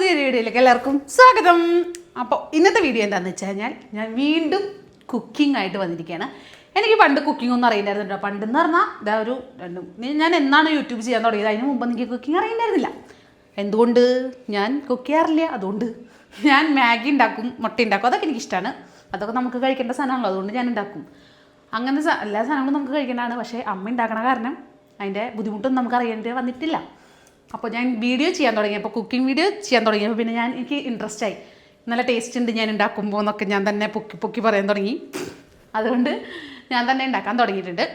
പുതിയൊരു വീഡിയോയിലേക്ക് എല്ലാവർക്കും സ്വാഗതം. അപ്പോൾ ഇന്നത്തെ വീഡിയോ എന്താണെന്ന് വെച്ച് കഴിഞ്ഞാൽ ഞാൻ വീണ്ടും കുക്കിംഗ് ആയിട്ട് വന്നിരിക്കുകയാണ്. എനിക്ക് പണ്ട് കുക്കിംഗ് ഒന്നും അറിയില്ലായിരുന്നു കേട്ടോ. പണ്ടെന്ന് പറഞ്ഞാൽ ഇതാ ഒരു ഞാൻ എന്നാണ് യൂട്യൂബ് ചെയ്യാൻ തുടങ്ങിയത് അതിന് മുമ്പ് എനിക്ക് കുക്കിംഗ് അറിയില്ലായിരുന്നില്ല. എന്തുകൊണ്ട് ഞാൻ കുക്ക് ചെയ്യാറില്ല, അതുകൊണ്ട് ഞാൻ മാഗി ഉണ്ടാക്കും, മുട്ട ഉണ്ടാക്കും, അതൊക്കെ എനിക്കിഷ്ടമാണ്. അതൊക്കെ നമുക്ക് കഴിക്കേണ്ട സാധനമാണല്ലോ, അതുകൊണ്ട് ഞാൻ ഉണ്ടാക്കും. അങ്ങനത്തെ എല്ലാ സാധനങ്ങളും നമുക്ക് കഴിക്കേണ്ടതാണ്. പക്ഷേ അമ്മ ഉണ്ടാക്കണ കാരണം അതിൻ്റെ ബുദ്ധിമുട്ടൊന്നും നമുക്ക് അറിയേണ്ടി വന്നിട്ടില്ല. അപ്പോൾ ഞാൻ വീഡിയോ ചെയ്യാൻ തുടങ്ങിയപ്പോൾ, കുക്കിംഗ് വീഡിയോ ചെയ്യാൻ തുടങ്ങിയപ്പോൾ പിന്നെ എനിക്ക് ഇൻട്രസ്റ്റ് ആയി. നല്ല ടേസ്റ്റ് ഉണ്ട് ഞാൻ ഉണ്ടാക്കുമ്പോൾ എന്നൊക്കെ ഞാൻ തന്നെ പൊക്കി പറയാൻ തുടങ്ങി. അതുകൊണ്ട് ഞാൻ തന്നെ ഉണ്ടാക്കാൻ തുടങ്ങിയിട്ടുണ്ട്.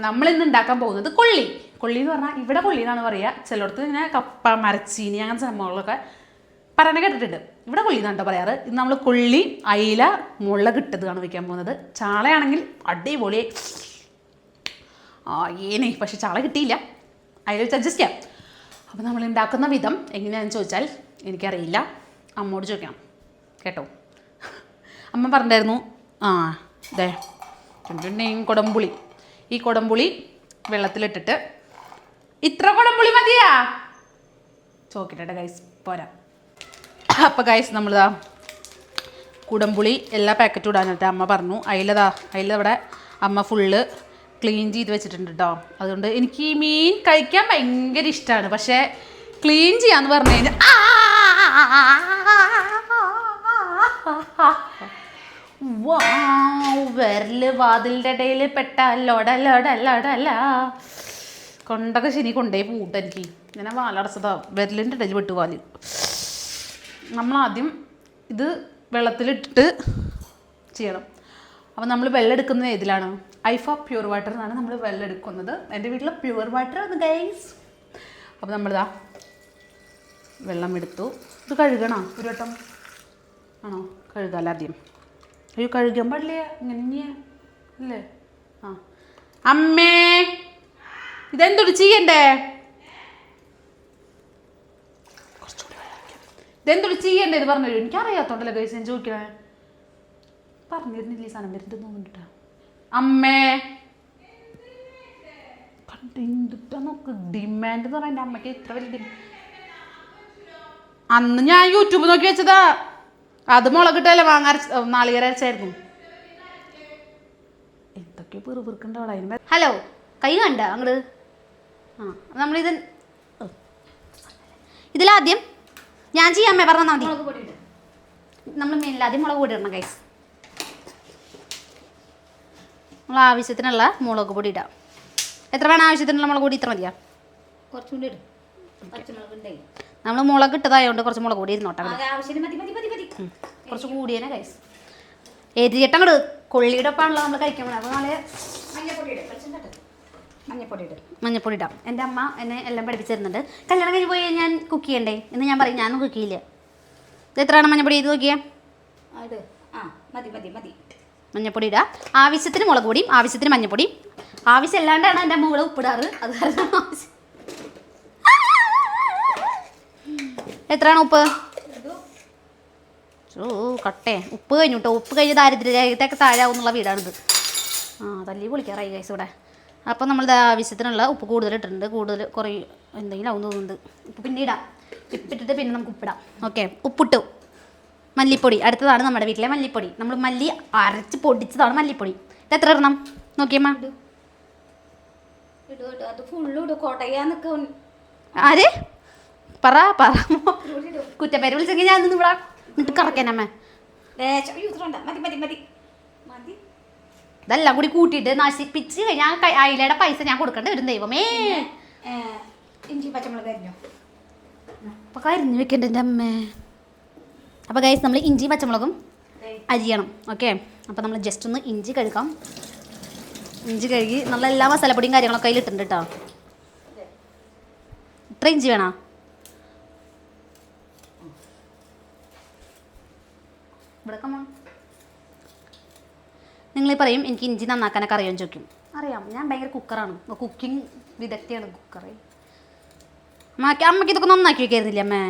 നമ്മളിന്ന് ഉണ്ടാക്കാൻ പോകുന്നത് കൊള്ളി എന്ന് പറഞ്ഞാൽ ഇവിടെ കൊള്ളി എന്നാണ് പറയുക. ചിലയിടത്ത് ഇങ്ങനെ കപ്പ, മരച്ചീനി അങ്ങനത്തെ സംഭവങ്ങളൊക്കെ പറയാനൊക്കെ കേട്ടിട്ടുണ്ട്. ഇവിടെ കൊള്ളി എന്നാണ് പറയാറ്. ഇത് നമ്മൾ കൊള്ളി, അയില, മുളകിട്ടതാണ് വയ്ക്കാൻ പോകുന്നത്. ചാളയാണെങ്കിൽ അടിപൊളി ഏനേ, പക്ഷെ ചാള കിട്ടിയില്ല, അയില വെച്ച് അഡ്ജസ്റ്റ് ചെയ്യാം. അപ്പോൾ നമ്മൾ ഉണ്ടാക്കുന്ന വിധം എങ്ങനെയാണെന്ന് ചോദിച്ചാൽ എനിക്കറിയില്ല, അമ്മോട് ചോദിക്കണം കേട്ടോ. അമ്മ പറഞ്ഞിട്ടായിരുന്നു ഇതേ കുടംപുളി, ഈ കുടംപുളി വെള്ളത്തിലിട്ടിട്ട് ഇത്ര കുടംപുളി മതിയാ ചോദിക്കട്ടെ ഗൈസ്, പോരാ. അപ്പോൾ ഗൈസ് നമ്മളിതാ കുടംപുളി എല്ലാ പാക്കറ്റും ഇടാനായിട്ട് അമ്മ പറഞ്ഞു. അതിൽ ഇവിടെ അമ്മ ഫുള്ള് ക്ലീൻ ചെയ്ത് വെച്ചിട്ടുണ്ട് കേട്ടോ. അതുകൊണ്ട് എനിക്ക് ഈ മീൻ കഴിക്കാൻ ഭയങ്കര ഇഷ്ടമാണ്. പക്ഷേ ക്ലീൻ ചെയ്യാന്ന് പറഞ്ഞു കഴിഞ്ഞാൽ വിരല് വാതിലിൻ്റെ ഇടയിൽ പെട്ട ലോടല്ല കൊണ്ടൊക്കെ ശരി കൊണ്ടേ പൂട്ട. എനിക്ക് ഇങ്ങനെ വാലടച്ചതാ, വിരലിൻ്റെ ഇടയിൽ പെട്ടു വാല്. നമ്മളാദ്യം ഇത് വെള്ളത്തിലിട്ടിട്ട് ചെയ്യണം. അപ്പോൾ നമ്മൾ വെള്ളം എടുക്കുന്നത് ഏതിലാണ്? ഐഫ പ്യൂർ വാട്ടർ എന്നാണ് നമ്മൾ വെള്ളം എടുക്കുന്നത്. എൻ്റെ വീട്ടിൽ പ്യൂർ വാട്ടർ ആണ് ഗൈസ്. അപ്പോൾ നമ്മളിതാ വെള്ളം എടുത്തു. ഇത് കഴുകണോ ഒരു വട്ടം? ആണോ? കഴുകാമല്ലോ ആദ്യം. അയ്യോ കഴുകാൻ പാടില്ല, ഇങ്ങനെ അല്ലേ? അമ്മേ ഇതെന്തൊരു ചെയ്യണ്ടേ? ഇതെന്തൊരു ചെയ്യണ്ടേ ഇത് പറഞ്ഞു തരും. എനിക്കറിയാത്തോണ്ടല്ലോ ഗൈസ് ഞാൻ ചോദിക്കണേ. പറഞ്ഞിരുന്നില്ല ഈ സാധനം വരുന്നത് തോന്നിട്ടാ. അമ്മേ കണ്ടിട്ടാ നോക്ക്, ഡിമാൻഡ് എന്ന് പറയാൻ എൻ്റെ അമ്മയ്ക്ക് ഇത്ര വലിയ അന്ന് ഞാൻ യൂട്യൂബ് നോക്കി വെച്ചതാ. അത് മുളകിട്ടല്ലേ നാളികേര അരച്ചായിരുന്നു. എന്തൊക്കെ പെറുപിറുക്കണ്ട അവിടെ അതിന്. ഹലോ, കൈ കണ്ട അങ്ങോട്ട്. നമ്മളിത് ഇതിലാദ്യം ഞാൻ ചെയ്യാമ്മേ പറഞ്ഞാൽ മതി. നമ്മൾ മെയിലാദ്യം മുളക് പൊടി ഇടണം ഗൈസ്. നമ്മൾ ആവശ്യത്തിനുള്ള മുളക് പൊടി ഇടാം. എത്ര വേണം ആവശ്യത്തിനുള്ള മുളക് പൊടി? ഇത്ര മതിയാ? കുറച്ചുകൂടി ഇടും. നമ്മൾ മുളക് ഇട്ടതായതുകൊണ്ട് കുറച്ച് മുളക് പൊടി ഇരുന്നോട്ടെ. കുറച്ച് കൂടിയേനെ ഗൈസ്. എരിയട്ടം അങ്ങോട്ട് കൊള്ളിയുടെ ഒപ്പമാണല്ലോ നമ്മൾ കഴിക്കാൻ. അപ്പോൾ നാളെ മഞ്ഞപ്പൊടി ഇടാം. എൻ്റെ അമ്മ എന്നെ എല്ലാം പഠിപ്പിച്ചു തരുന്നുണ്ട്. കല്യാണം കഴിഞ്ഞ് പോയി ഞാൻ കുക്ക് ചെയ്യണ്ടേ എന്ന് ഞാൻ പറയും. ഞാനൊന്നും കുക്ക് ചെയ്യില്ല. ഇത് എത്രയാണ് മഞ്ഞപ്പൊടി? ഇത് നോക്കിയാ മഞ്ഞപ്പൊടി ഇടാം. ആവശ്യത്തിന് മുളക് പൊടിയും ആവശ്യത്തിന് മഞ്ഞപ്പൊടിയും. ആവശ്യമില്ലാണ്ടാണ് എൻ്റെ മുകളിൽ ഉപ്പിടാറ്. അത് കാരണം ആവശ്യം. എത്രയാണ് ഉപ്പ്? കട്ടേ ഉപ്പ് കഴിഞ്ഞു കേട്ടോ. ഉപ്പ് കഴിഞ്ഞ് ദാരിദ്ര്യത്തേക്ക് താഴാവുന്നുള്ള വീടാണിത്. തല്ലി പൊളിക്കാറായി ഗൈസ് ഇവിടെ. അപ്പോൾ നമ്മളിത് ആവശ്യത്തിനുള്ള ഉപ്പ് കൂടുതൽ ഇട്ടിട്ടുണ്ട്. കൂടുതൽ കുറേ എന്തെങ്കിലും ആവും തോന്നുന്നുണ്ട്. ഉപ്പ് പിന്നെ ഇടാം. ഇപ്പിട്ടിട്ട് പിന്നെ നമുക്ക് ഉപ്പിടാം. ഓക്കെ, ഉപ്പിട്ടു. മല്ലിപ്പൊടി അടുത്തതാണ് നമ്മുടെ വീട്ടിലെ മല്ലിപ്പൊടി. നമ്മൾ മല്ലി അരച്ച് പൊടിച്ചതാണ് മല്ലിപ്പൊടി. ഇത് എത്ര ഇടണം നോക്കിയമ്മ? ആര് പറ കുറ്റപ്പേര് വിളിച്ചെങ്കിൽ ഞാൻ നിന്ന് ഇവിടെ എന്നിട്ട് കറക്കാനമ്മ. ഇതെല്ലാം കൂടി കൂട്ടിയിട്ട് നശിപ്പിച്ച് കഴിഞ്ഞാൽ അയിലയുടെ പൈസ ഞാൻ കൊടുക്കേണ്ടി വരും ദൈവമേ. ഇഞ്ചി പച്ചമുളക് അപ്പോൾ കരിഞ്ഞ് വെക്കണ്ട എൻ്റെ അമ്മേ. അപ്പോൾ ഗൈസ് നമ്മൾ ഇഞ്ചി പച്ചമുളകും അരിയണം. ഓക്കെ, അപ്പോൾ നമ്മൾ ജസ്റ്റ് ഒന്ന് ഇഞ്ചി കഴുകാം. ഇഞ്ചി കഴുകി നല്ല എല്ലാ മസാലപ്പൊടിയും കാര്യങ്ങളൊക്കെ അതിലിട്ടുണ്ട് കേട്ടോ. ഇത്ര ഇഞ്ചി വേണോ? ഇവിടെ കമ്മ നിങ്ങൾ പറയും എനിക്ക് ഇഞ്ചി നന്നാക്കാനൊക്കെ അറിയാമെന്ന് ചോദിക്കും. അറിയാം, ഞാൻ ഭയങ്കര കുക്കറാണ്, കുക്കിംഗ് വിദഗ്ധയാണ്. കുക്കറെ അമ്മയ്ക്ക് ഇതൊക്കെ നന്നാക്കി വയ്ക്കായിരുന്നില്ലേ അമ്മേ?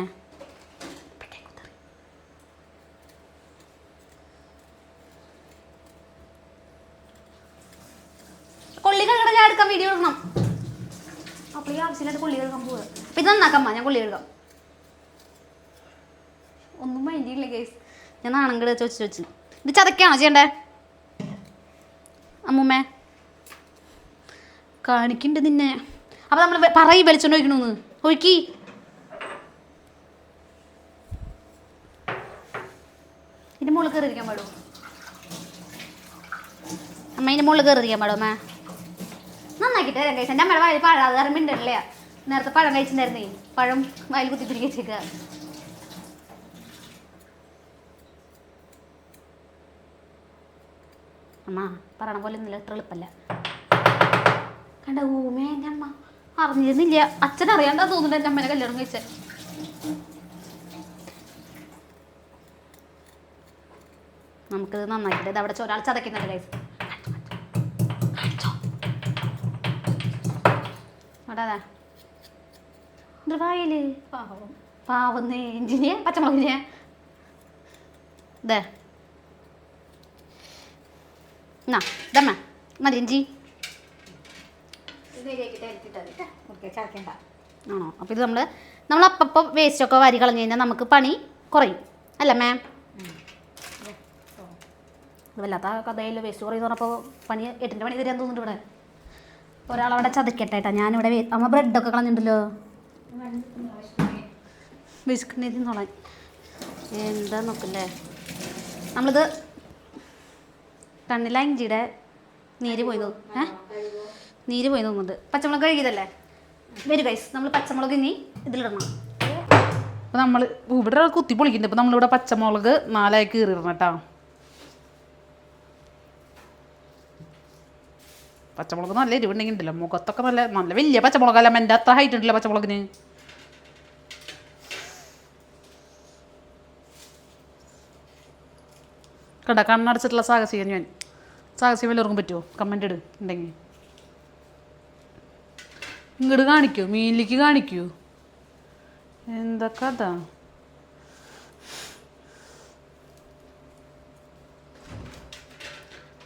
കൊള്ളി കഴുകണം, ഞാൻ എടുക്കാം, വീഡിയോ എടുക്കണം. അപ്പോൾ ഈ ആവശ്യമില്ലാണ്ട് കൊള്ളി കഴുകാൻ പോവുക. അപ്പം ഇത് നന്നാക്കാം, ഞാൻ കൊള്ളി കഴുകാം. ഒന്നും മൈൻഡില്ല ഗൈസ്. ഞാൻ നാണങ്കട് ചോദിച്ചു ഇത് ചതക്കാണോ ചെയ്യണ്ടേ? അമ്മൂമ്മേ കാണിക്കുന്നുണ്ട് നിന്നെ. അപ്പം നമ്മൾ പറയും വെളിച്ചോണ്ട് ഒഴിക്കണമെന്ന്. ഒഴുക്കി ഇതിൻ്റെ മുകളിൽ കയറിയിരിക്കാൻ പാടുമോ അമ്മ? ഇതിൻ്റെ മുകളിൽ കയറിയിരിക്കാൻ പാടുമോ അമ്മ? നന്നാക്കിയിട്ട് തരാം കഴിച്ചാൽ എൻ്റെ അമ്മയുടെ വായിൽ പഴം അത് അറിമിണ്ടല്ലേ. നേരത്തെ പഴം കഴിച്ചിട്ടുണ്ടായിരുന്നേ. പഴം വായിൽ കുത്തി തിരികെ വെച്ചേക്കുക. അമ്മ പറയണ പോലെ ഒന്നുമില്ല, ഇത്ര എളുപ്പമല്ല. കണ്ട ഊമേ എൻ്റെ അമ്മ അറിഞ്ഞിരുന്നില്ല. അച്ഛൻ അറിയാണ്ടാ തോന്നുന്നുണ്ട് എൻ്റെ അമ്മേനെ കല്യാണം കഴിച്ചേ. നമുക്കിത് നന്നാക്കിയിട്ട് ഇത് അവിടെ ഒരാൾ ചതക്കുന്നുണ്ട് ഗൈസ്. അടാ വായില് പാവം പാവുന്നേ ഇഞ്ചിനെ പച്ചമുളകിനെ ഇതേ എന്നാ ഇതമ്മ മതി ഇഞ്ചി. ആണോ? അപ്പോൾ ഇത് നമ്മളപ്പോൾ വേസ്റ്റൊക്കെ വാരി കളഞ്ഞു കഴിഞ്ഞാൽ നമുക്ക് പണി കുറയും അല്ല മാം? ഇത് വല്ലാത്ത കഥയിൽ വേസ്റ്റ് കുറയും പറഞ്ഞപ്പോൾ പണി 8ൻ്റെ പണി തരാൻ തോന്നുന്നുണ്ട്. ഇവിടെ ഒരാളവിടെ ചതക്കട്ടെ കേട്ടോ. ഞാനിവിടെ അമ്മ ബ്രെഡൊക്കെ കളഞ്ഞിട്ടുണ്ടല്ലോ. വിശക്കണേ തിന്നോളാൻ എന്താ നോക്കല്ലേ. നമ്മളിത് കണ്ണില ഇഞ്ചിയുടെ നീര് പോയി നീര് പോയി തോന്നുന്നുണ്ട്. പച്ചമുളക് കഴുകിയതല്ലേ? വരും ഗൈസ്, നമ്മൾ പച്ചമുളക് ഇനി ഇതിലിടണം. അപ്പോൾ നമ്മൾ ഇവിടെ കുത്തി പൊളിക്കുന്നുണ്ട്. ഇപ്പോൾ നമ്മളിവിടെ പച്ചമുളക് 4 കീറിടണം കേട്ടോ. പച്ചമുളക് നല്ല എരിവുണ്ടെങ്കിൽ ഉണ്ടല്ലോ മുഖത്തൊക്കെ നല്ല നല്ല വലിയ പച്ചമുളകല്ല. എൻ്റെ അത്ര ഹൈറ്റ് ഉണ്ടല്ലോ പച്ചമുളകിന്. കണ്ട കണ്ണടച്ചിട്ടുള്ള സാഹസികം. ഞാൻ സാഹസികം എല്ലാവർക്കും പറ്റുമോ? കമൻ്റ് ഇട് ഉണ്ടെങ്കിൽ. ഇങ്ങോട്ട് കാണിക്കൂ, മീനിലേക്ക് കാണിക്കൂ. എന്താ കഥ?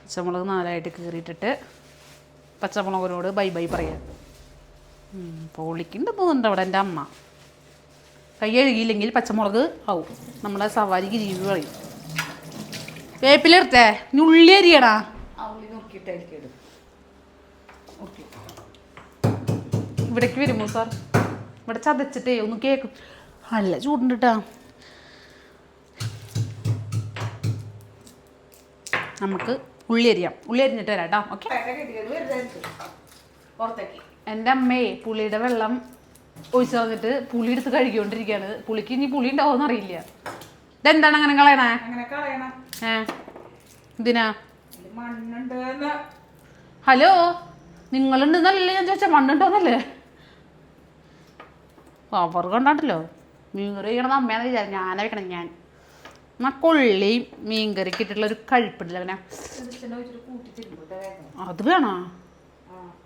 പച്ചമുളക് 4 കീറിയിട്ടിട്ട് പച്ചമുളകിനോട് ബൈ ബൈ പറയാം. പൊളിക്കുന്നുണ്ട് തോന്നുന്നുണ്ട് അവിടെ എൻ്റെ അമ്മ. കൈ കഴുകിയില്ലെങ്കിൽ പച്ചമുളക് ആവും. നമ്മളെ സവാരിക്ക് ജീവി പറയും. വേപ്പിലെടുത്തേ ഉള്ളി അരിയടാ. ഇവിടേക്ക് വരുമോ സാർ? ഇവിടെ ചതച്ചിട്ടേ ഒന്ന് കേൾക്കും. നല്ല ചൂടുണ്ട് കേട്ടോ. നമുക്ക് ഉള്ളി അരിയാം. ഉള്ളി അരിഞ്ഞിട്ട് വരാം കേട്ടോ. ഓക്കെ. എൻ്റെ അമ്മയെ പുളിയുടെ വെള്ളം ഒഴിച്ച് കളഞ്ഞിട്ട് പുളി എടുത്ത് കഴുകിക്കൊണ്ടിരിക്കുകയാണ്. പുളിക്ക് ഇനി പുളി ഉണ്ടാവുമെന്ന് അറിയില്ല. ഇതെന്താണ് അങ്ങനെ കളയണേ? എന്തിനാ? ഹലോ, നിങ്ങളുണ്ടെന്നല്ലേ ഞാൻ ചോദിച്ചാൽ? മണ്ണുണ്ടോന്നല്ലേ? പവർ കൊണ്ടാണ്ടല്ലോ മീൻകറി കഴിക്കണത് അമ്മയാണെന്ന് വിചാരിച്ചു. ഞാനാ വെക്കണം. ഞാൻ കൊള്ളിയും മീൻകറിക്ക് ഇട്ടിട്ടുള്ള ഒരു കഴിപ്പിടില്ല അങ്ങനെ. അത് വേണോ?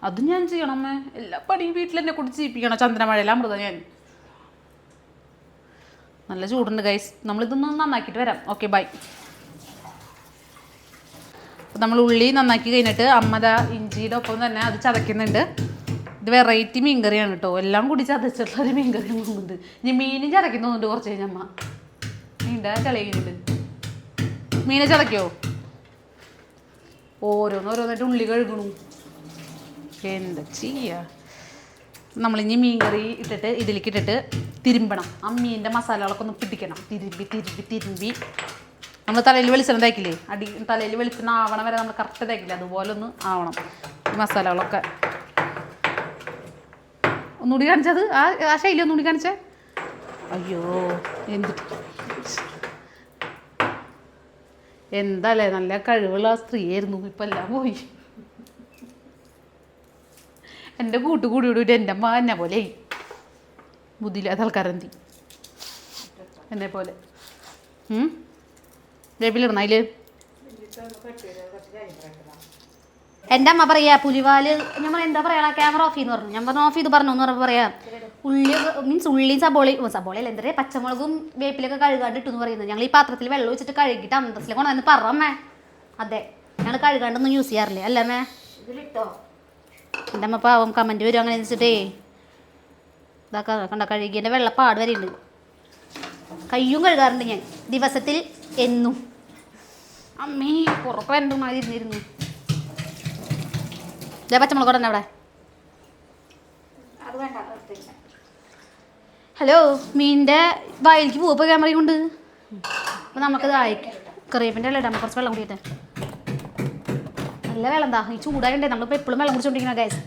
അത് ഞാൻ ചെയ്യണം അമ്മേ. എല്ലാ പണിയും വീട്ടിൽ എന്നെ കൂടി ചെയ്യിപ്പിക്കണം. ചന്ദ്രമഴയില അമൃത. ഞാൻ നല്ല ചൂടുണ്ട് ഗൈസ്. നമ്മളിതൊന്ന് നന്നാക്കിയിട്ട് വരാം. Okay bye. അപ്പം നമ്മൾ ഉള്ളി നന്നാക്കി കഴിഞ്ഞിട്ട് അമ്മ ഇഞ്ചിയുടെ ഒപ്പം തന്നെ അത് ചതയ്ക്കുന്നുണ്ട്. ഇത് വെറൈറ്റി മീൻകറിയാണ് കേട്ടോ. എല്ലാം കൂടി ചതച്ചിട്ടുള്ള ഒരു മീൻകറി തോന്നുന്നുണ്ട്. ഇനി മീനും ചതയ്ക്കും തോന്നുന്നുണ്ട് കുറച്ച് കഴിഞ്ഞ അമ്മ. മീൻ്റെ ചളയുന്നുണ്ട്. മീനെ ചതയ്ക്കോ? ഓരോന്നോരോന്നായിട്ട് ഉള്ളി കഴുകണു. എന്താ ചെയ്യുക? നമ്മളിനി മീൻകറി ഇട്ടിട്ട് ഇതിലേക്ക് ഇട്ടിട്ട് തിരുമ്പണം. ആ മീനിൻ്റെ മസാലകളൊക്കെ ഒന്ന് പിടിക്കണം. തിരുമ്പി നമ്മൾ തലയിൽ വെളിച്ചെണ്ണ തേക്കില്ലേ? തലയിൽ വെളിച്ചെണ്ണ ആവണം വരെ നമ്മൾ കറക്റ്റ് തേക്കില്ലേ? അതുപോലെ ഒന്ന് ആവണം ഈ മസാലകളൊക്കെ. ഒന്നുകൂടി കാണിച്ചത് ആ ശൈലി ഒന്നുകൂടി കാണിച്ചേ. അയ്യോ എന്തിട്ട് എന്താല്ലേ, നല്ല കഴിവുള്ള സ്ത്രീയായിരുന്നു. ഇപ്പം എല്ലാം പോയി. എൻ്റെ കൂട്ടുകൂടിയിട്ട് എൻ്റെ അമ്മ എന്നെ പോലെ ബുദ്ധിയില്ലാത്ത ആൾക്കാരെന്തി എന്നെ പോലെ. വേപ്പിലിടണം അതിൽ. എൻ്റെ അമ്മ പറയാ പുലിവാല്. ഞാൻ പറയാം എന്താ പറയാ ക്യാമറ ഓഫ് ചെയ്യുന്നു പറഞ്ഞു. ഞാൻ പറഞ്ഞു ഓഫ് ചെയ്ത് പറഞ്ഞു എന്ന് പറഞ്ഞപ്പോൾ പറയാ ഉള്ളി മീൻസ് ഉള്ളിയും സബോളയല്ല എന്താ പറയുക പച്ചമുളകും വേപ്പിലൊക്കെ കഴുകാണ്ട് ഇട്ടെന്ന് പറയുന്നത്. ഞങ്ങൾ ഈ പാത്രത്തിൽ വെള്ളം ഒഴിച്ചിട്ട് കഴുകിയിട്ട് അന്തസ്സിലേക്ക് കൊണ്ടുവന്ന് പറമ്മേ. അതെ, ഞങ്ങൾ കഴുകാണ്ടൊന്നും യൂസ് ചെയ്യാറില്ലേ അല്ലേ അമ്മേ? ഇതിലിട്ടോ എൻ്റെ അമ്മ പാവം കമൻറ്റ് വരും അങ്ങനെ വെച്ചിട്ടേ. ഇതാ കണ്ട കഴുകിയതിൻ്റെ വെള്ളപ്പാട് വരെ ഉണ്ട്. കയ്യും കഴുകാറുണ്ട് ഞാൻ ദിവസത്തിൽ എന്നും. അമ്മേ പുറത്ത് രണ്ടു മാതിരി ഇരുന്നിരുന്നു. ഇതേ പച്ചമുളക് തന്നെ അവിടെ. ഹലോ, മീനിൻ്റെ വയലിലേക്ക് പോവുക ക്യാമറയും കൊണ്ട്. അപ്പോൾ നമുക്കത് കറിവേപ്പിൻ്റെ ഇല ഇടാം. കുറച്ച് വെള്ളം കൂടിയിട്ട്. നല്ല വെള്ളം എന്താ ഈ ചൂടായണ്ടേ. നമ്മളിപ്പോൾ എപ്പോഴും വെള്ളം കുടിച്ചോണ്ടിരിക്കണം ഗ്യാസ്.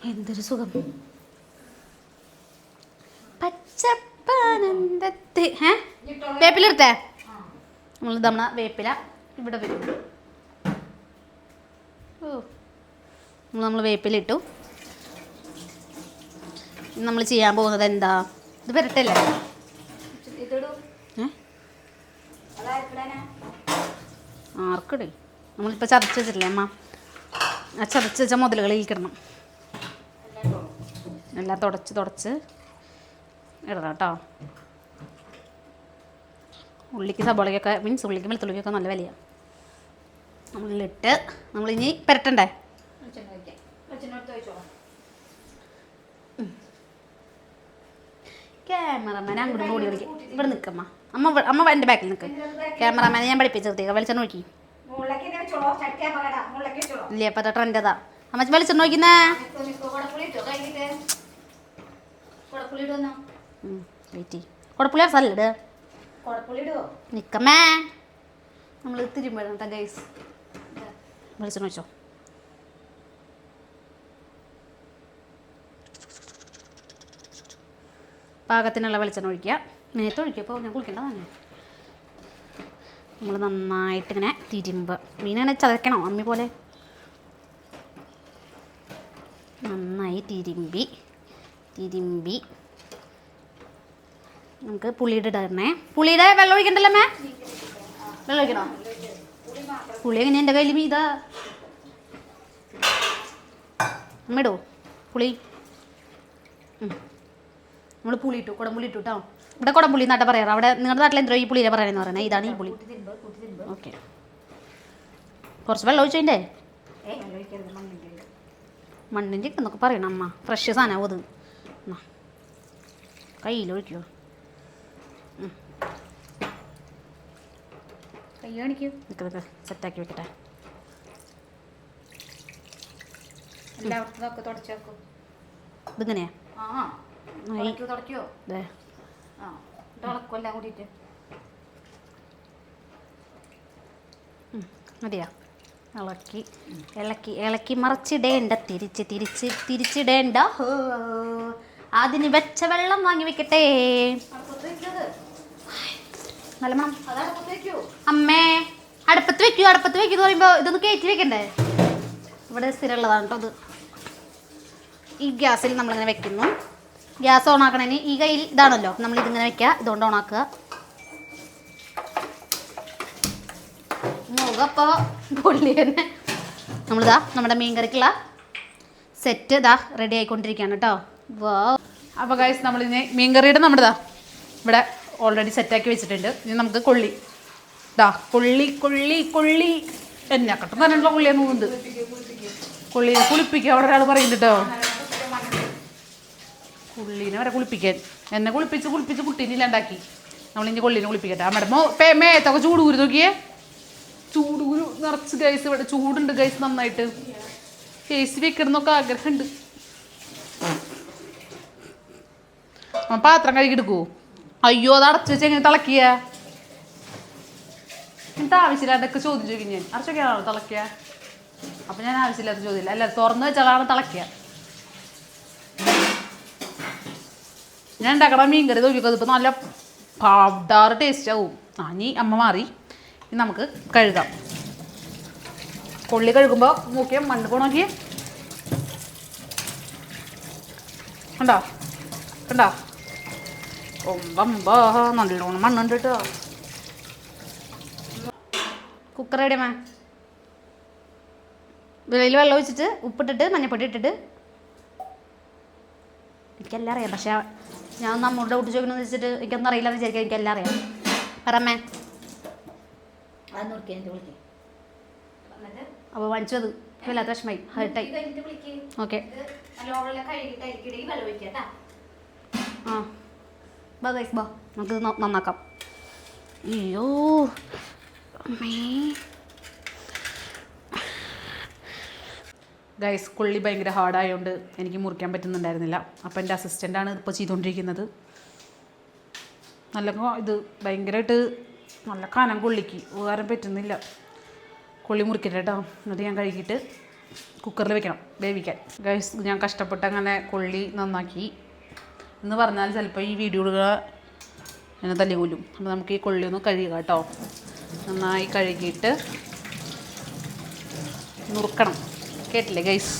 എന്തൊരു സുഖം. പച്ചപ്പാനന്ദത്തെ വേപ്പില എടുത്തേ. നമ്മൾ വേപ്പില ഇവിടെ വരും. നമ്മൾ വേപ്പിലിട്ടു. നമ്മൾ ചെയ്യാൻ പോകുന്നത് എന്താ, ഇത് വരട്ടല്ലേ. ആർക്കിടേ നമ്മളിപ്പോൾ ചതച്ച് വെച്ചിട്ടില്ലേ അമ്മ, ആ ചതച്ച് വെച്ച മുതലുകളിൽ കിടണം. എല്ലാം തുടച്ച് ഇടണം കേട്ടോ. ഉള്ളിക്ക് സബോളയ്ക്കൊക്കെ മീൻസ് ഉള്ളിക്ക് വെളുത്തുള്ളിക്കൊക്കെ നല്ല വിലയാണ്. നമ്മളിട്ട് നമ്മളിനി പുരട്ടണ്ടേ. ക്യാമറമാൻ അങ്ങോട്ടും കൂടി കളിക്കും. ഇവിടെ നിൽക്കമ്മ. അമ്മ എൻ്റെ ബാക്കിൽ നിൽക്കും. ക്യാമറമാനെ ഞാൻ പഠിപ്പിച്ച് നിർത്തിയേക്കാം. വെളിച്ചെണ്ണ നോക്കി ഇല്ല ഇപ്പത്തെ ട്രെൻഡ് അതാ. അമ്മ വെളിച്ചെണ്ണ നോക്കുന്നേ. കുടപ്പുളി സല്ലഡ് നിക്കമ്മേ. നമ്മൾ തിരുമ്പഴ ഗൈസ്. വെളിച്ചെണ്ണ വെച്ചോ. പാകത്തിനുള്ള വെളിച്ചെണ്ണ ഒഴിക്കുക. നേരത്തെ ഒഴിക്കപ്പോൾ ഞാൻ കുളിക്കേണ്ടതാണ്. നമ്മൾ നന്നായിട്ട് ഇങ്ങനെ തിരുമ്പുക. മീനങ്ങനെ ചതയ്ക്കണോ അമ്മി പോലെ. നന്നായി തിരുമ്പി നമുക്ക് പുളിയുടെ ഇടണേ. പുളിയുടെ വെള്ളം ഒഴിക്കണ്ടല്ലോ അമ്മേ. വെള്ളം ഒഴിക്കണോ? പുളി എങ്ങനെ എൻ്റെ കയ്യിൽ മീതാ അമ്മ ഇടോ പുളി. നമ്മൾ പുളി ഇട്ടു, കുടംപുളി ഇട്ടു കേട്ടോ. ഇവിടെ കുടംപുളി നാട്ടെ പറയാറ്. അവിടെ നിങ്ങളുടെ നാട്ടിൽ എന്തോ ഈ പുളിയെ പറയാനെന്ന് പറയുന്നത്. ഇതാണ് ഈ പുളി. ഓക്കെ, കുറച്ച് വെള്ളം ഒഴിച്ചതിൻ്റെ മണ്ണിൻ്റെ എന്നൊക്കെ പറയണം അമ്മ. ഫ്രഷ് സാധനമാവും അത്. കയ്യിലൊഴിക്കോ. കൈ കാണിക്കൂ. നിൽക്കുന്നൊക്കെ സെറ്റാക്കി വെക്കട്ടെ. എല്ലാവർക്കും തുടച്ചു വെക്കും. ഇതിങ്ങനെയാ മതിയാ. ഇളക്കി മറിച്ചിടേണ്ട. തിരിച്ചിടേണ്ട. അതിന് വെച്ച വെള്ളം വാങ്ങി വെക്കട്ടെ. നല്ല മണം. അമ്മേ അടുപ്പത്ത് വെക്കൂ എന്ന് പറയുമ്പോൾ ഇതൊന്ന് കയറ്റി വെക്കണ്ടേ. ഇവിടെ സ്ഥിരമുള്ളതാണ് കേട്ടോ അത്. ഈ ഗ്യാസിൽ നമ്മളിങ്ങനെ വെക്കുന്നു. ഗ്യാസ് ഓൺ ആക്കണേന് ഈ കയ്യിൽ ഇതാണല്ലോ, നമ്മളിതിങ്ങനെ വെക്കുക. ഇതുകൊണ്ട് ഓണാക്കുക. മുഖപ്പോൾ പൊള്ളി തന്നെ. നമ്മളിതാ നമ്മുടെ മീൻ കറിക്കുള്ള സെറ്റ് ഇതാ റെഡി ആയിക്കൊണ്ടിരിക്കുകയാണ് കേട്ടോ. വാ. അപ്പോൾ ഗൈസ് നമ്മളിനി മീൻ കറിയുടെ നമ്മുടെ ഇവിടെ ഓൾറെഡി സെറ്റാക്കി വെച്ചിട്ടുണ്ട്. ഇനി നമുക്ക് കൊള്ളി കൊള്ളി എന്നെ കട്ടം തന്നെയുള്ള കൊള്ളിയെന്ന് പോകുന്നുണ്ട്. കൊള്ളിനെ കുളിപ്പിക്കുക അവിടെ ഒരാൾ പറയുന്നുണ്ട് കേട്ടോ. കൊള്ളീനെ വരെ കുളിപ്പിക്കാൻ എന്നെ കുളിപ്പിച്ച് കുട്ടീനില്ലാണ്ടാക്കി. നമ്മളിനി കൊള്ളീനെ കുളിപ്പിക്കട്ടെ. നമ്മുടെ മേത്തൊക്കെ ചൂടുകൂരി നോക്കിയേ. ചൂടുകൂരു നിറച്ച് ഗൈസ്. ഇവിടെ ചൂടുണ്ട് ഗൈസ് നന്നായിട്ട്. കേസ് വെക്കണമെന്നൊക്കെ ആഗ്രഹമുണ്ട്. പാത്രം കഴുകിയെടുക്കൂ. അയ്യോ അത് അടച്ചു വെച്ച് എങ്ങനെ തിളക്കിയ. എന്നിട്ട് ആവശ്യമില്ലാതൊക്കെ ചോദ്യം ചോദിക്കും ഞാൻ. അടച്ചൊക്കെയാണോ തിളക്കിയ? അപ്പം ഞാൻ ആവശ്യമില്ലാത്ത ചോദ്യമില്ല. അല്ല തുറന്ന് വെച്ചാലാണ് തിളക്കിയ. ഞാൻ ഉണ്ടാക്കണ മീൻ കറി നോക്കിക്കോ. ഇതിപ്പോൾ നല്ല പൗഡർ ടേസ്റ്റ് ആവും. ഇനി അമ്മ മാറി. ഇനി നമുക്ക് കഴുകാം. കൊള്ളി കഴുകുമ്പോൾ നോക്കിയാൽ മണ്ണ് പോ നോക്കിയേ. കണ്ടോ നല്ലോണം മണ്ണുണ്ട് കേട്ടോ. കുക്കർ റെഡി അമ്മ. വെളിയിൽ വെള്ളം ഒഴിച്ചിട്ട് ഉപ്പിട്ടിട്ട് മഞ്ഞപ്പൊടി ഇട്ടിട്ട്. എനിക്കെല്ലാം അറിയാം. പക്ഷെ ഞാൻ നമ്മളുടെ കുട്ടി ചോദിക്കണമെന്ന് വെച്ചിട്ട് എനിക്കൊന്നും അറിയില്ല എന്ന് വിചാരിക്കാം. എനിക്കെല്ലാം അറിയാം. പറമ്മേ. അപ്പോൾ വാങ്ങിച്ചത് വല്ലാത്ത വിഷമായി ഹേർട്ടായി. ഓക്കെ ആ ബാ ഗൈസ് ബാ നമുക്ക് നന്നാക്കാം. അയ്യോ അമ്മേ. ഗൈസ് കൊള്ളി ഭയങ്കര ഹാർഡായതുകൊണ്ട് എനിക്ക് മുറിക്കാൻ പറ്റുന്നുണ്ടായിരുന്നില്ല. അപ്പോൾ എൻ്റെ അസിസ്റ്റൻ്റാണ് ഇപ്പോൾ ചെയ്തുകൊണ്ടിരിക്കുന്നത്. നല്ല ഇത് ഭയങ്കരമായിട്ട് നല്ല കനം കൊള്ളിക്ക് ഉപകാരം പറ്റുന്നില്ല. കൊള്ളി മുറിക്കട്ടെ കേട്ടോ. എന്നിട്ട് ഞാൻ കഴുകിയിട്ട് കുക്കറിൽ വെക്കണം വേവിക്കാൻ. ഗൈസ് ഞാൻ കഷ്ടപ്പെട്ട് അങ്ങനെ കൊള്ളി നന്നാക്കി എന്ന് പറഞ്ഞാൽ ചിലപ്പോൾ ഈ വീഡിയോ എന്നെ തല്ലി കൊല്ലും. അപ്പോൾ നമുക്ക് ഈ കൊള്ളി ഒന്ന് കഴുകുക കേട്ടോ. നന്നായി കഴുകിയിട്ട് നുറുക്കണം. കേട്ടില്ലേ ഗൈസ്?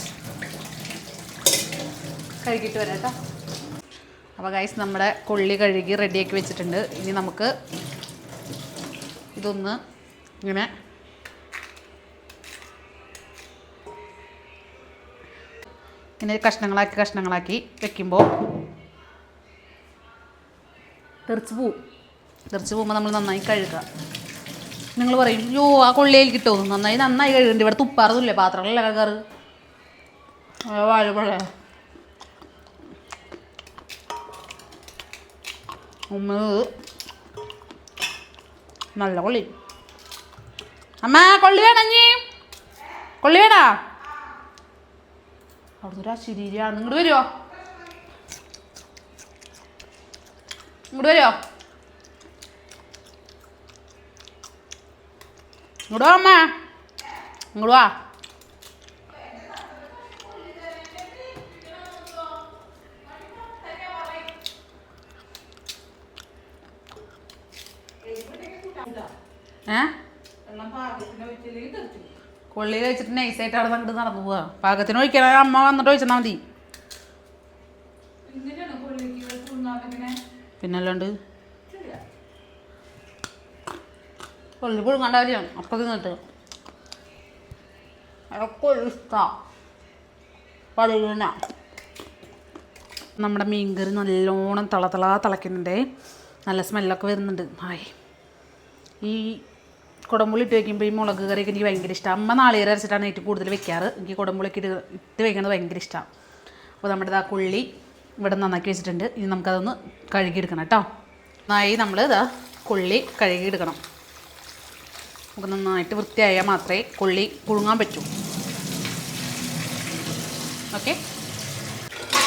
കഴുകിയിട്ട് വരാം കേട്ടോ. അപ്പോൾ ഗൈസ് നമ്മുടെ കൊള്ളി കഴുകി റെഡിയാക്കി വെച്ചിട്ടുണ്ട്. ഇനി നമുക്ക് ഇതൊന്ന് ഇങ്ങനെ കഷ്ണങ്ങളാക്കി വെക്കുമ്പോൾ തെറിച്ച് പോകുമ്പോൾ നമ്മൾ നന്നായി കഴുകുക. നിങ്ങൾ പറയും യോ ആ കൊള്ളിയിൽ കിട്ടുമോ? നന്നായി കഴുകുന്നുണ്ട്. ഇവിടെ തുപ്പാറൊന്നുമില്ലേ? പാത്രങ്ങളല്ല കഴുകാറ്. വാഴപ്പഴ നല്ല കൊള്ളി. അമ്മ കൊള്ളി വേണഞ്ഞി, കൊള്ളി വേണ. അവിടുന്ന് ഒരു അശരീരിയാണ്. ഇങ്ങോട്ട് വരുമോ? ഇങ്ങോട്ട് വരുമോ? ഇങ്ങോട്ട് വാ അമ്മ, ഇങ്ങോട്ട് വാ. കൊള്ളി കഴിച്ചിട്ട് നൈസായിട്ട് അവിടെ അങ്ങോട്ട് നടന്നു പോവാ. പാകത്തിന് ഒഴിക്കണ അമ്മ വന്നിട്ട് ഒഴിച്ചാൽ മതി. പിന്നല്ലാണ്ട് കൊള്ളി പുഴുങ്ങാണ്ടാവില്ല. അപ്പം തിന്നിട്ട് അതൊക്കെ ഇഷ്ടമാണ്. പതിന നമ്മുടെ മീൻകറി നല്ലോണം തിളയ്ക്കുന്നുണ്ട്. നല്ല സ്മെല്ലൊക്കെ വരുന്നുണ്ട്. ഹായ്, ഈ കുടംപുളി ഇട്ട് വയ്ക്കുമ്പോൾ ഈ മുളക് കറിയൊക്കെ എനിക്ക് ഭയങ്കര ഇഷ്ടമാണ്. അമ്മ നാളികേരം അരച്ചിട്ടാണ് ഏറ്റവും കൂടുതൽ വെക്കാറ്. എനിക്ക് കുടംപുളിയൊക്കെ ഇട്ട് വയ്ക്കുന്നത് ഭയങ്കര ഇഷ്ടമാണ്. അപ്പോൾ നമ്മുടെ ആ കൊള്ളി ഇവിടെ നന്നാക്കി വെച്ചിട്ടുണ്ട്. ഇനി നമുക്കതൊന്ന് കഴുകിയെടുക്കണം കേട്ടോ. നന്നായി നമ്മൾ ഇതാ കൊള്ളി കഴുകിയെടുക്കണം. നമുക്ക് നന്നായിട്ട് വൃത്തിയായാൽ മാത്രമേ കൊള്ളി പുഴുങ്ങാൻ പറ്റൂ. ഓക്കെ,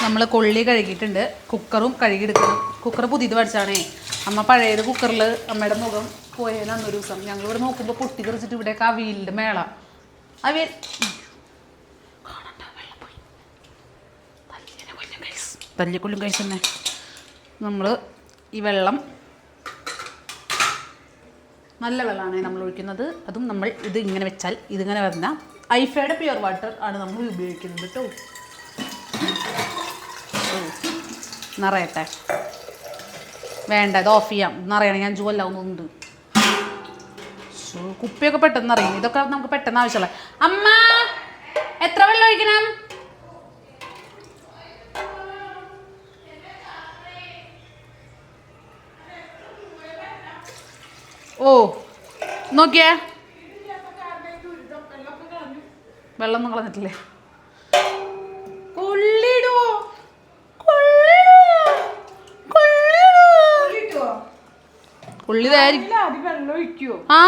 നമ്മൾ കൊള്ളി കഴുകിയിട്ടുണ്ട്. കുക്കറും കഴുകിയെടുക്കണം. കുക്കർ പുതിയത് പഠിച്ചാണേ. അമ്മ പഴയത് കുക്കറിൽ അമ്മയുടെ മുഖം പോയതിന് അന്നൊരു ദിവസം ഞങ്ങളിവിടെ നോക്കുമ്പോൾ പൊട്ടി തെറിച്ചിട്ട് ഇവിടെയൊക്കെ അവിയലിൻ്റെ മേള. അവിയൽ തല്ലിക്കൊല്ലും കഴിച്ച് തന്നെ. നമ്മൾ ഈ വെള്ളം നല്ല വെള്ളമാണ് നമ്മൾ ഒഴിക്കുന്നത്. അതും നമ്മൾ ഇത് ഇങ്ങനെ വെച്ചാൽ ഇതിങ്ങനെ വരുന്ന ഐഫയുടെ പ്യുവർ വാട്ടർ ആണ് നമ്മൾ ഉപയോഗിക്കുന്നത് കേട്ടോ. നിറയട്ടെ. വേണ്ട, ഇത് ഓഫ് ചെയ്യാം. നിറയണം. ഞാൻ ജോലാവുന്നുണ്ട്. കുപ്പിയൊക്കെ പെട്ടെന്ന് അറിയും. ഇതൊക്കെ നമുക്ക് പെട്ടെന്ന് ആവശ്യമുള്ള. അമ്മ എത്ര വെള്ളം ഒഴിക്കണം? ഓ നോക്കിയേ, വെള്ളം ഒന്നും കളഞ്ഞിട്ടില്ലേ? ആ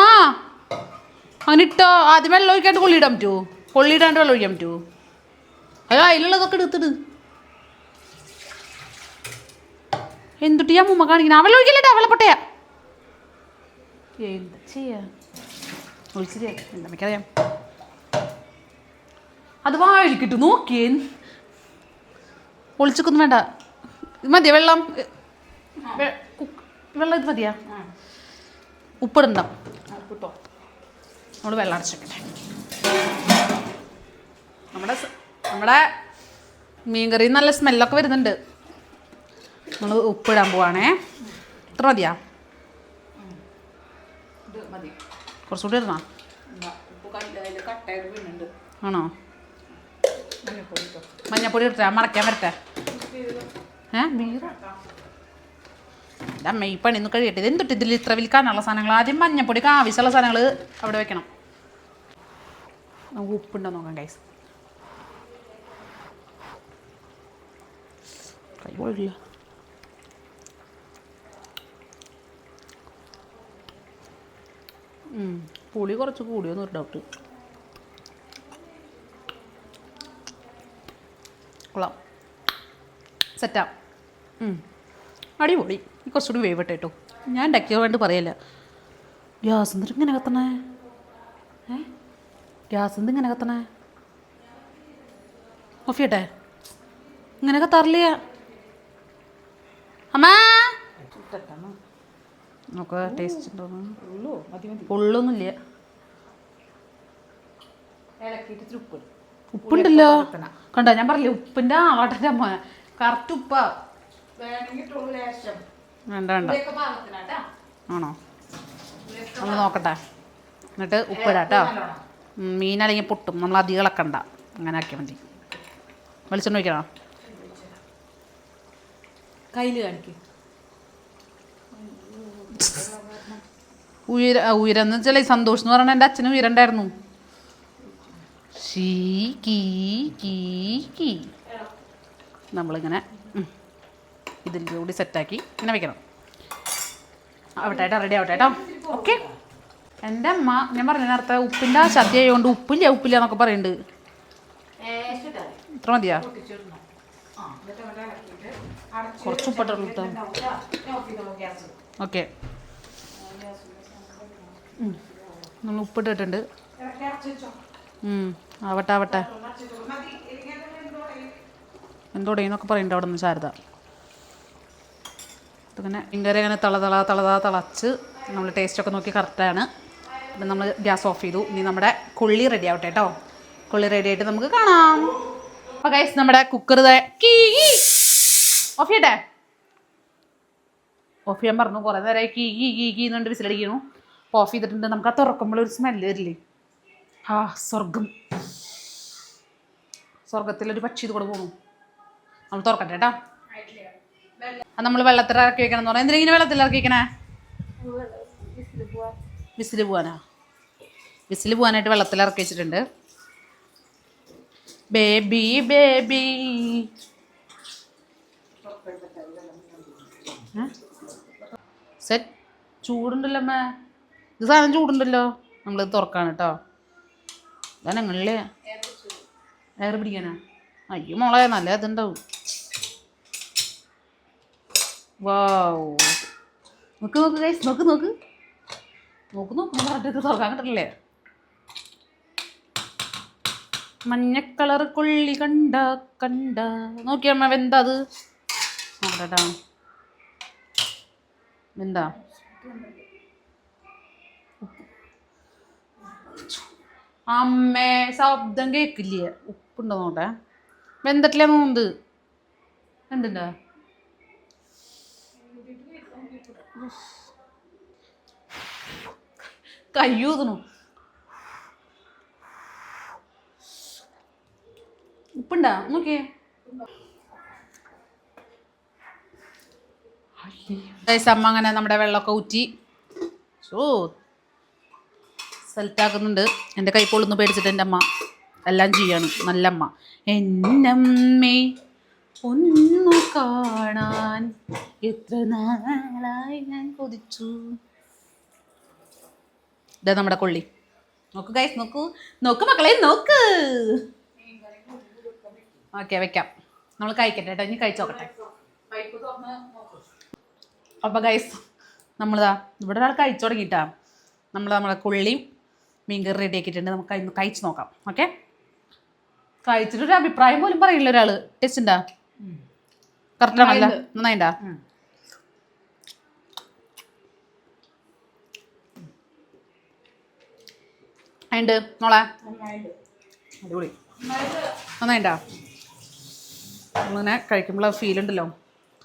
അവനിട്ടോ. ആദ്യം വെള്ളം ഒഴിക്കാണ്ട് കൊള്ളിയിടാൻ പറ്റുമോ? കൊള്ളിയിടാണ്ട് വെള്ളം ഒഴിക്കാൻ പറ്റുമോ? അയ്യോ, അതിലുള്ളതൊക്കെ എടുത്തിട്. എന്തുട്ടി ആ മുമ്മ കാണിക്കണം? ആ വെള്ളം ഒഴിക്കല്ലേട്ടാ, വെള്ളപ്പൊട്ടയാ. എന്താ ചെയ്യാ? ഒഴിച്ചില്ലേ? എന്താ അത് വാഴിക്കിട്ടു നോക്കിയേ. ഒളിച്ചൊക്കൊന്നും വേണ്ട. മതിയാ വെള്ളം? വെള്ളം ഇത് മതിയാ? ഉപ്പിടണ്ട. നമ്മൾ വെള്ളം അടച്ചിട്ടെ. നമ്മുടെ മീൻകറി നല്ല സ്മെല്ലൊക്കെ വരുന്നുണ്ട്. നമ്മൾ ഉപ്പിടാൻ പോവാണേ. ഇത്ര മതിയാ? കുറച്ചുകൂടി ഇടണോ? ആണോ? മഞ്ഞപ്പൊടി ഇട്ടാ മറക്കാൻ വരട്ടെ. അമ്മ ഈ പണി ഒന്ന് കഴിയട്ടെ. ഇത് എന്തൊട്ട് ഇതിൽ ഇത്ര വിൽക്കാനുള്ള സാധനങ്ങൾ? ആദ്യം മഞ്ഞപ്പൊടിക്ക് ആവശ്യമുള്ള സാധനങ്ങൾ അവിടെ വെക്കണം. നമുക്ക് ഉപ്പുണ്ടോ നോക്കാം ഗൈസ്. കൈ കൊള്ളില്ല. പുളി കുറച്ച് കൂടിയോന്നൊരു ഡൗട്ട്. കൊള്ളാം, സെറ്റാ, അടിപൊളി. കുറച്ചുകൂടി വേവട്ടെ കേട്ടോ. ഞാൻ ഉണ്ടാക്കിയത് വേണ്ടി പറയല്ല. ഗ്യാസ് എന്തിട്ട് ഇങ്ങനെ കത്തണേ? ഗ്യാസ് എന്ത് ഇങ്ങനെ കത്തണേ? ഓഫ് ചെയ്യട്ടെ? ഇങ്ങനെ കത്താറില്ല അമ്മ. നമുക്ക് ടേസ്റ്റ് ഉണ്ടോ? പൊള്ളൊന്നുമില്ല. ഉപ്പുണ്ടല്ലോ, കണ്ടോ? ഞാൻ പറഞ്ഞില്ലേ ഉപ്പിൻ്റെ ആളാട്ടെ അമ്മ. കറക്റ്റ് ഉപ്പാ. വേണ്ട വേണ്ട, ആണോ? നമ്മൾ നോക്കട്ടെ, എന്നിട്ട് ഉപ്പിടാട്ടോ. മീനല്ലെങ്കിൽ പൊട്ടും, നമ്മൾ അധികം ഇളക്കണ്ട. അങ്ങനെ ആക്കിയാൽ മതി. വെളിച്ചെണ്ണ ഒഴിക്കണോ? കയ്യിൽ കാണിക്കും. ഉയരെന്ന് വെച്ചാൽ സന്തോഷം എന്ന് പറഞ്ഞാൽ എൻ്റെ അച്ഛന് ഉയരണ്ടായിരുന്നു. നമ്മളിങ്ങനെ ഇതിൻ്റെ കൂടി സെറ്റാക്കി ഇങ്ങനെ വെക്കണം. ആവട്ടെ കേട്ടോ, റെഡി ആവട്ടെ കേട്ടോ. ഓക്കെ. എൻ്റെ അമ്മ ഞാൻ പറഞ്ഞ നേരത്തെ ഉപ്പിൻ്റെ സദ്യ ആയതുകൊണ്ട് ഉപ്പില്ല എന്നൊക്കെ പറയുന്നുണ്ട്. ഇത്ര മതിയാ? കുറച്ച് ഉപ്പിട്ടുള്ളൂ കേട്ടോ. ഓക്കെ, നമ്മൾ ഉപ്പിട്ടിട്ടുണ്ട്. ആവട്ടെ. എന്തോടെന്നൊക്കെ പറയുന്നുണ്ട് അവിടെ നിന്ന് ശാരദ. അങ്ങനെ ഇങ്ങനെ ഇങ്ങനെ തിളച്ച് നമ്മൾ ടേസ്റ്റൊക്കെ നോക്കി കറക്റ്റാണ്. അപ്പം നമ്മൾ ഗ്യാസ് ഓഫ് ചെയ്തു. ഇനി നമ്മുടെ കൊള്ളി റെഡി ആവട്ടെ കേട്ടോ. കൊള്ളി റെഡി ആയിട്ട് നമുക്ക് കാണാം. അപ്പോൾ ഗൈസ് നമ്മുടെ കുക്കർ ഓഫ് ചെയ്യട്ടെ? ഓഫ് ചെയ്യാൻ പറഞ്ഞു. കുറേ നേരമായി കീ എന്നുകൊണ്ട് വിസിലടിക്കുന്നു. അപ്പോൾ ഓഫ് ചെയ്തിട്ടുണ്ട്. നമുക്ക് ആ തുറക്കുമ്പോൾ ഒരു സ്മെല്ല് വരില്ലേ? സ്വർഗത്തിലൊരു പക്ഷി ഇത് കൂടെ പോകുന്നു. നമ്മൾ തുറക്കട്ടെ കേട്ടോ. അത് നമ്മൾ വെള്ളത്തിൽ ഇറക്കി വെക്കണം എന്ന് പറഞ്ഞാൽ എന്തിനാ വെള്ളത്തിൽ ഇറക്കി വെക്കണേ? വിസിൽ പോകാനായിട്ട് വെള്ളത്തിൽ ഇറക്കി വെച്ചിട്ടുണ്ട്. Baby set. ചൂടുണ്ടല്ലോ അമ്മ, ഇത് സാധനം ചൂടുണ്ടല്ലോ. നമ്മളിത് തുറക്കാണ് കേട്ടോ. ഇതാ ഞങ്ങളില്ലേ എയർ പിടിക്കാനാ? അയ്യോ മോളെ, നല്ല ഇതുണ്ടാവും. വാവ്, നോക്ക് ഗൈസ്, നോക്ക് പറഞ്ഞിട്ട് തുറക്കാൻ കിട്ടില്ലേ? മഞ്ഞക്കളർ കൊള്ളി കണ്ട നോക്കിയമ്മ. വെന്താ അത്? നോക്കട്ടെ. വെന്താ? അമ്മേ, ശബ്ദം കേക്കില്ലേ? ഉപ്പുണ്ടോ നോട്ടെ. വെന്തട്ടില്ല നോന്ത്. എന്തുണ്ടാ? കയ്യൂതണു. ഉപ്പുണ്ടാ നോക്കിയേ. അമ്മ അങ്ങനെ നമ്മുടെ വെള്ളമൊക്കെ ഊറ്റി സെലക്റ്റാക്കുന്നുണ്ട്. എൻ്റെ കൈ പൊള്ളുന്നു പേടിച്ചിട്ട് എൻ്റെ അമ്മ എല്ലാം ചെയ്യാണ്. നല്ല അമ്മ. എന്നമ്മേ ഒന്നു കാണാൻ എത്ര നാളായി ഞാൻ കൊതിച്ചു. ഇതാ നമ്മുടെ കൊള്ളി. നോക്ക് ഗൈസ്, നോക്ക് മക്കളെ, നോക്ക്. ഓക്കെ, വെക്കാം. നമ്മൾ കഴിക്കട്ടെ കേട്ടോ. ഇനി കഴിച്ചോക്കട്ടെ. അപ്പോൾ ഗൈസ് നമ്മളിതാ ഇവിടെ ഒരാൾ കഴിച്ചു തുടങ്ങിയിട്ടാ. നമ്മളെ കൊള്ളിയും മീൻകറി റെഡി ആക്കിയിട്ടുണ്ട്. നമുക്ക് കഴിച്ച് നോക്കാം. ഓക്കെ, കഴിച്ചിട്ടൊരു അഭിപ്രായം പോലും പറയില്ല ഒരാൾ. ടേസ്റ്റ് ഉണ്ടാ? കറക്റ്റാണല്ലോ? നന്നായിണ്ടാ? ഉണ്ട് മോളെ, അടിപൊളി. നന്നായിണ്ടാ? നമ്മളിങ്ങനെ കഴിക്കുമ്പോൾ ആ ഫീൽ ഉണ്ടല്ലോ.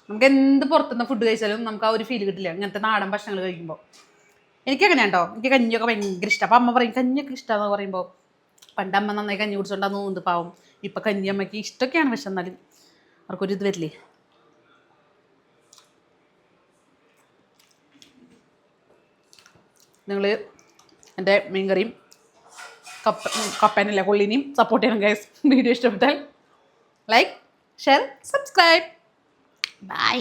നമുക്ക് എന്ത് പുറത്തുനിന്ന് ഫുഡ് കഴിച്ചാലും നമുക്ക് ആ ഒരു ഫീൽ കിട്ടില്ല ഇങ്ങനത്തെ നാടൻ ഭക്ഷണങ്ങൾ കഴിക്കുമ്പോൾ. എനിക്കങ്ങനെ കേട്ടോ. എനിക്ക് കഞ്ഞിയൊക്കെ ഭയങ്കര ഇഷ്ടം. അപ്പം അമ്മ പറയും കഞ്ഞിയൊക്കെ ഇഷ്ടമാണെന്ന് പറയുമ്പോൾ, പണ്ട് അമ്മ നന്നായി കഞ്ഞി കുടിച്ചോണ്ടാന്ന് തോന്നുന്നു പാവം. ഇപ്പം കഞ്ഞി അമ്മയ്ക്ക് ഇഷ്ടമൊക്കെയാണ്, പക്ഷെ എന്നാലും അവർക്കൊരു ഇത് വരില്ലേ. നിങ്ങൾ എൻ്റെ മീൻകറിയും കപ്പേനല്ല കൊള്ളിനെയും സപ്പോർട്ട് ചെയ്യണം ഗൈസ്. വീഡിയോ ഇഷ്ടപ്പെട്ടാൽ ലൈക്ക് ഷെയർ സബ്സ്ക്രൈബ്. ബൈ.